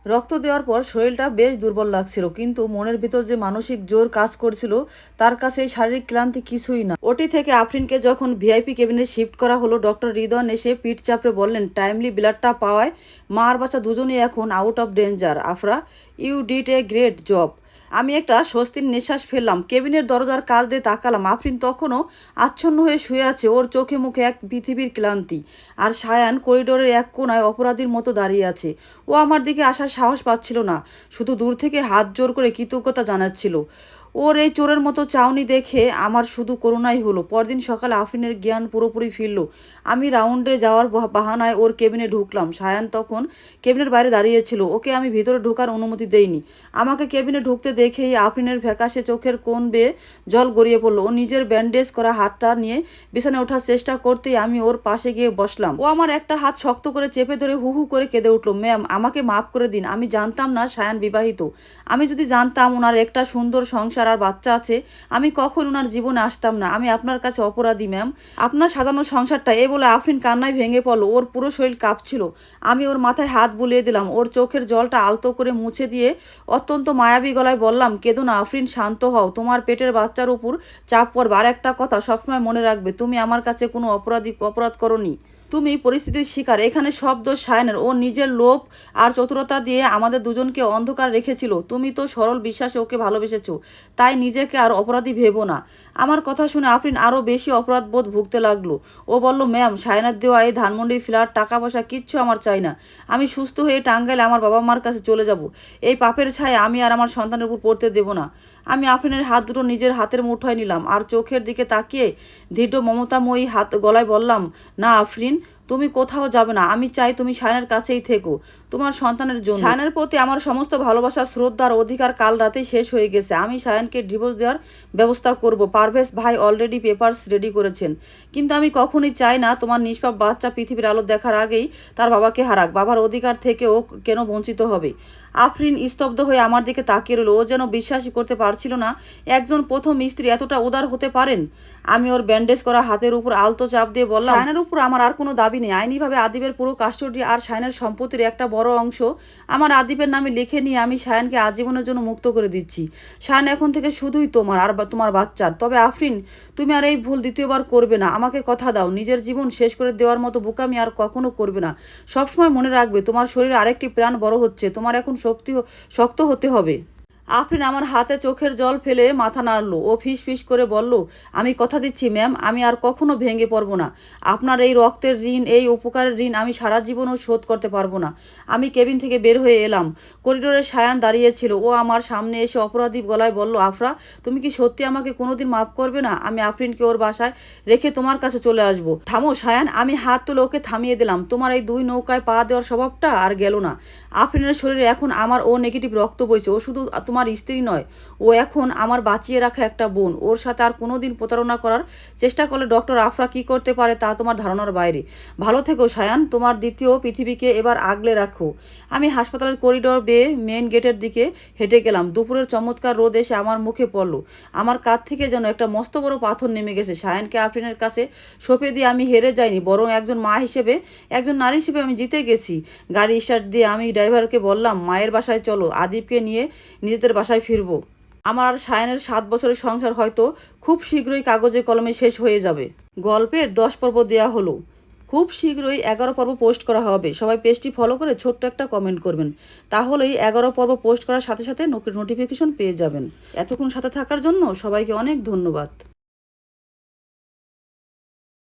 রক্ত দেওয়ার পর শরীরটা বেশ দুর্বল লাগছিল, কিন্তু মনের ভিতর যে মানসিক জোর কাজ করছিল তার কাছে এই শারীরিক ক্লান্তি কিছুই না। ওটি থেকে আফরিনকে যখন ভিআইপি কেবিনে শিফট করা হলো, ডক্টর হৃদয়ন এসে পিঠ চাপড়ে বললেন, টাইমলি ব্লাডটা পাওয়ায় মা আর বাচ্চা দুজনেই এখন out of danger. Afra, you did a great job. আমি একটা স্বস্তির নিঃশ্বাস ফেললাম। কেবিনের দরজার কাছ দিয়ে তাকালাম। আফরিন তখনও আচ্ছন্ন হয়ে শুয়ে আছে, ওর চোখে মুখে এক পৃথিবীর ক্লান্তি। আর সায়ান করিডোরের এক কোনায় অপরাধীর মতো দাঁড়িয়ে আছে। ও আমার দিকে আসার সাহস পাচ্ছিল না, শুধু দূর থেকে হাত জোর করে কৃতজ্ঞতা জানাচ্ছিল। ওর এই চোরের মতো চাউনি দেখে আমার শুধু করুণাই হলো। পরদিন সকালে আফরিনের জ্ঞান পুরোপুরি ফিরল। আমি রাউন্ডে যাওয়ার বাহানায় ওর কেবিনে ঢুকলাম। সায়ান তখন কেবিনের বাইরে দাঁড়িয়েছিল। ওকে আমি ভিতরে ঢোকার অনুমতি দেইনি। আমাকে কেবিনে ঢুকতে দেখেই আফরিনের ফ্যাকাশে চোখের কোণ বেয়ে জল গড়িয়ে পড়লো। ও নিজের ব্যান্ডেজ করা হাতটা নিয়ে বিছানায় ওঠার চেষ্টা করতেই আমি ওর পাশে গিয়ে বসলাম। ও আমার একটা হাত শক্ত করে চেপে ধরে হু হু করে কেঁদে উঠল। ম্যাম, আমাকে মাফ করে দিন। আমি জানতাম না সায়ান বিবাহিত। আমি যদি জানতাম ওনার একটা সুন্দর সংসার আর বাচ্চা আছে, আমি কখন ওনার জীবনে আসতাম না। আমি আপনার কাছে অপরাধী ম্যাম, আপনার সাজানো সংসারটা। এ বলে আফরিন কান্নায় ভেঙে পড়লো। ওর পুরো শরীর কাঁপছিল। আমি ওর মাথায় হাত বুলিয়ে দিলাম। ওর চোখের জলটা আলতো করে মুছে দিয়ে অত্যন্ত মায়াবী গলায় বললাম, কেঁদো না আফরিন, শান্ত হও। তোমার পেটের বাচ্চার উপর চাপ পড়বে। আর একটা কথা সবসময় মনে রাখবে, তুমি আমার কাছে কোনো অপরাধ করনি। তুমি পরিস্থিতির শিকার। এখানে সব দোষ সায়নের। ও নিজের লোভ আর চতুরতা দিয়ে আমাদের দুজনকে অন্ধকার রেখেছিল। তুমি তো সরল বিশ্বাসে ওকে ভালোবেসেছো, তাই নিজেকে আর অপরাধী ভেবো না। আমার কথা শুনে আফরিন আরও বেশি অপরাধবোধ ভুগতে লাগলো। ও বলল, ম্যাম, সায়নের দেওয়া এই ধানমন্ডি ফ্ল্যাট, টাকা পয়সা কিচ্ছু আমার চাই না। আমি সুস্থ হয়ে টাঙ্গাইলে আমার বাবা মার কাছে চলে যাব। এই পাপের ছায়া আমি আর আমার সন্তানের উপর পড়তে দেব না। আমি আফরিনের হাত দুটো নিজের হাতের মুঠোয় নিলাম আর চোখের দিকে তাকিয়ে দৃঢ় মমতাময়ী হাত গলায় বললাম, না আফরিন, তুমি কোথাও যাবে না। আমি চাই তুমি সায়নের কাছেই থেকো, তোমার সন্তানের জন্য। সায়নের প্রতি আমার সমস্ত ভালোবাসা, শ্রদ্ধা আর অধিকার কাল রাতেই শেষ হয়ে গেছে। আমি সায়নকে ডিভোর্স দেওয়ার ব্যবস্থা করব। পারভেজ ভাই অলরেডি পেপারস রেডি করেছেন। কিন্তু আমি কখনোই চাই না তোমার নিষ্পাপ বাচ্চা পৃথিবীর আলো দেখার আগেই তার বাবাকে হারাক। বাবার অধিকার থেকে ও কেন বঞ্চিত হবে? আফরিন স্তব্ধ হয়ে আমার দিকে তাকিয়ে রইল। ও যেন বিশ্বাসই করতে পারছিল না একজন প্রথম স্ত্রী এতটা উদার হতে পারেন। আমি ওর ব্যান্ডেজ করা হাতের উপর আলতো চাপ দিয়ে বললাম, সায়নের উপর আমার আর কোনো দাবি নেই। আইনিভাবে আদিবের পুরো কাস্টডি আর সায়নের সম্পত্তির একটা বড় অংশ আমার আদিবের নামে লিখে নিয়ে আমি সায়নকে আজীবনের জন্য মুক্ত করে দিচ্ছি। সায়ন এখন থেকে শুধুই তোমার আর তোমার বাচ্চার। তবে আফরিন, তুমি আর এই ভুল দ্বিতীয়বার করবে না। আমাকে কথা দাও, নিজের জীবন শেষ করে দেওয়ার মতো বোকামি আর কখনো করবে না। সবসময় মনে রাখবে, তোমার শরীরে আরেকটি প্রাণ বড় হচ্ছে। তোমার এখন শক্ত হতে হবে। আফরিন আমার হাতে চোখের জল ফেলে মাথা নাড়ল। ও ফিস ফিস করে বলল, আমি কথা দিচ্ছি ম্যাম, আমি আর কখনো ভেঙে পড়বো না। আপনার এই রক্তের ঋণ, এই উপকারের ঋণ আমি সারা জীবনও শোধ করতে পারবো না। আমি কেবিন থেকে বের হয়ে এলাম। করিডোরে সায়ান দাঁড়িয়েছিল। ও আমার সামনে এসে অপরাধী গলায় বলল, আফরা, তুমি কি সত্যি আমাকে কোনোদিন মাফ করবে না? আমি আফরিনকে ওর বাসায় রেখে তোমার কাছে চলে আসবো। থামো সায়ান। আমি হাত তুলে ওকে থামিয়ে দিলাম। তোমার এই দুই নৌকায় পা দেওয়ার স্বভাবটা আর গেল না। আফরিনের শরীরে এখন আমার ও নেগেটিভ রক্ত বইছে। ও শুধু তোমার স্ত্রী নয়, ও এখন আমার বাঁচিয়ে রাখা একটা বোন। ওর সাথে আর কোনোদিন প্রতারণা করার চেষ্টা করলে ডক্টর আফরা কী করতে পারে তা তোমার ধারণার বাইরে। ভালো থেকো সায়ান, তোমার দ্বিতীয় পৃথিবীকে এবার আগলে রাখো। আমি হাসপাতালের করিডোর বেয়ে মেন গেটের দিকে হেঁটে গেলাম। দুপুরের চমৎকার রোদ এসে আমার মুখে পড়ল। আমার কাঁধ থেকে যেন একটা মস্ত বড় পাথর নেমে গেছে। সায়ানকে আফরিনের কাছে সঁপে দিয়ে আমি হেরে যাইনি, বরং একজন মা হিসেবে, একজন নারী হিসেবে আমি জিতে গেছি। গাড়ি স্টার্ট দিয়ে আমি ড্রাইভারকে বললাম, মায়ের বাসায় চলো, আদিবকে নিয়ে নিজেদের বাসায় ফিরবো। আমার আর সায়নের 7 বছরের সংসার হয়তো খুব শীঘ্রই কাগজে কলমে শেষ হয়ে যাবে। গল্পের 10 পর্ব দেওয়া হলো, খুব শীঘ্রই 11 পর্ব পোস্ট করা হবে। সবাই পেজটি ফলো করে ছোট্ট একটা কমেন্ট করবেন, তাহলেই 11 পর্ব পোস্ট করার সাথে সাথে নোটিফিকেশন পেয়ে যাবেন। এতক্ষণ সাথে থাকার জন্য সবাইকে অনেক ধন্যবাদ।